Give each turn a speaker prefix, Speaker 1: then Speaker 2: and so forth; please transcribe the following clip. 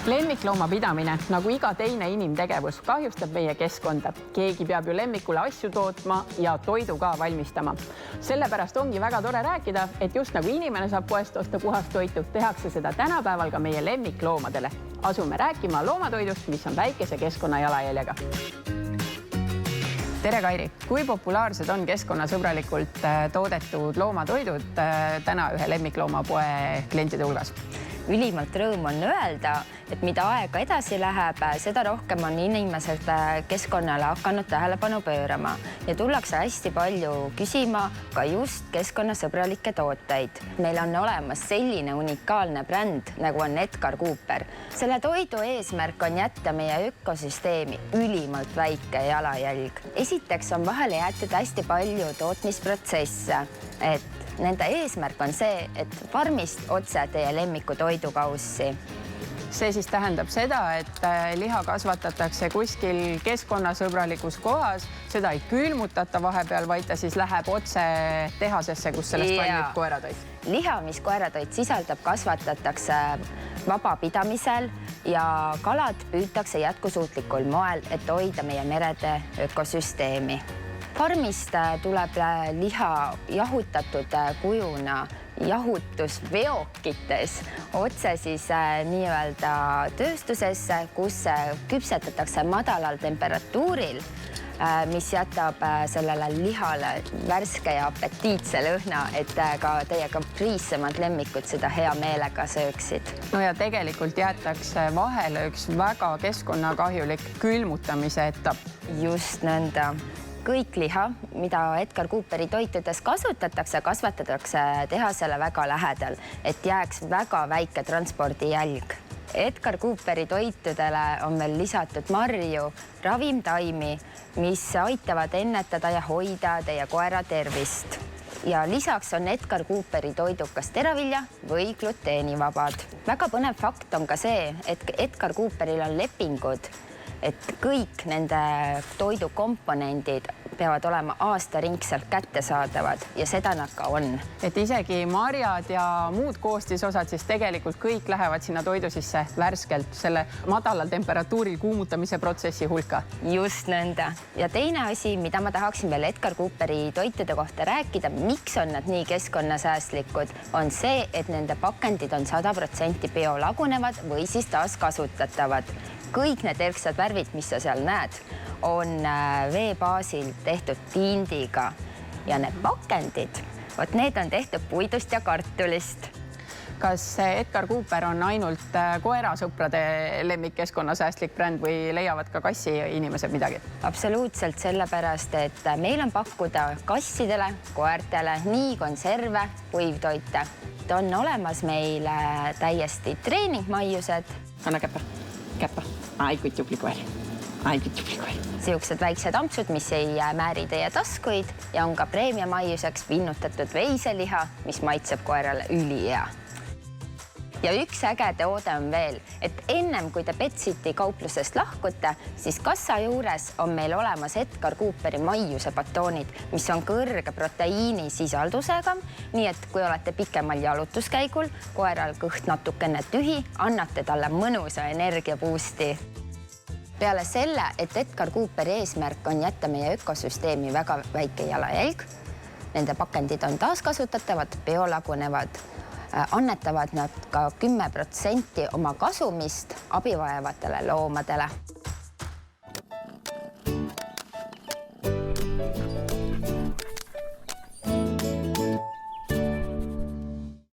Speaker 1: Lemmikloomapidamine, nagu iga teine inimtegevus, kahjustab meie keskkonda. Keegi peab ju lemmikule asju tootma ja toidu ka valmistama. Sellepärast ongi väga tore rääkida, et just nagu inimene saab poest osta puhast toitu, tehakse seda tänapäeval ka meie lemmikloomadele. Asume rääkima loomatoidust, mis on väikese keskkonna jalajäljega. Tere, Kairi! Kui populaarsed on keskkonnasõbralikult toodetud loomatoidud täna ühe lemmikloomapoe klientide hulgas?
Speaker 2: Ülimalt rõõm on öelda, et mida aega edasi läheb, seda rohkem on inimesed keskkonnale hakanud tähelepanu pöörama ja tullakse hästi palju küsima ka just keskkonnasõbralikke tooteid. Meil on olemas selline unikaalne bränd, nagu on Edgar Cooper. Selle toidu eesmärk on jätta meie ökosüsteemi ülimalt väike jalajälg. Esiteks on vahele jäetud hästi palju tootmisprotsesse, et nende eesmärk on see, et farmist otse teie lemmiku toidukaussi.
Speaker 1: See siis tähendab seda, et liha kasvatatakse kuskil keskkonnasõbralikus kohas, seda ei külmutata vahepeal, vaid ta siis läheb otse tehasesse, kus sellest valmib koeratoit.
Speaker 2: Liha, mis koeratoit sisaldab, kasvatatakse vabapidamisel ja kalad püütakse jätkusuutlikul moel, et hoida meie merede ökosüsteemi. Farmist tuleb liha jahutatud kujuna jahutusveokites otse siis nii-öelda tööstusesse, kus küpsetatakse madalal temperatuuril, mis jätab sellele lihale värske ja apetiitse lõhna, et ka teie kapriissemad lemmikud seda hea meelega sööksid.
Speaker 1: No ja tegelikult jäetakse vahele üks väga keskkonnakahjulik külmutamise etapp.
Speaker 2: Just nõnda. Kõik liha, mida Edgar Cooperi toitudes kasvatatakse, kasvatatakse tehasele väga lähedal, et jääks väga väike transpordijälg. Edgar Cooperi toitudele on veel lisatud marju, ravimtaimi, mis aitavad ennetada ja hoida teie koera tervist. Ja lisaks on Edgar Cooperi toidud kas teravilja või gluteenivabad. Väga põnev fakt on ka see, et Edgar Cooperil on lepingud, et kõik nende toidukomponendid peavad olema aastaringselt kättesaadavad ja seda nad ka on.
Speaker 1: Et isegi marjad ja muud koostisosad siis tegelikult kõik lähevad sinna toidu sisse värskelt selle madalal temperatuuril kuumutamise protsessi hulka.
Speaker 2: Just nõnda. Ja teine asi, mida ma tahaksin veel Edgar Cooperi toitude kohta rääkida, miks on nad nii keskkonnasäästlikud, on see, et nende pakendid on 100% biolagunevad või siis taaskasutatavad. Kõik need erksad värvid, mis sa seal näed, on vee baasil tehtud tindiga ja need pakendid, need on tehtud puidust ja kartulist.
Speaker 1: Kas Edgar Cooper on ainult koerasõprade lemmikkeskkonnasäästlik bränd või leiavad ka kassi inimesed midagi?
Speaker 2: Absoluutselt sellepärast, et meil on pakkuda kassidele, koertele nii konserve, kuivtoite. On olemas meil täiesti treeningmaiused.
Speaker 1: Anna käppa. Ai, kui tubli koer.
Speaker 2: Siuksed väiksed ampsud, mis ei määri teie taskuid ja on ka preemiamaiuseks vinnutatud veiseliha, mis maitseb koerale ülihea. Ja üks äge toode on veel, et ennem kui te Petsiti kauplusest lahkute, siis kassa juures on meil olemas Edgar Cooperi maiuse batoonid, mis on kõrge proteiinisisaldusega, nii et kui olete pikemal jalutuskäigul, koeral kõht natukene tühi, annate talle mõnusa energiapuusti. Peale selle, et Edgar Cooperi eesmärk on jätta meie ökosüsteemi väga väike jalajälg, nende pakendid on taaskasutatavad, biolagunevad, annetavad nad ka 10% oma kasumist abivajavatele loomadele.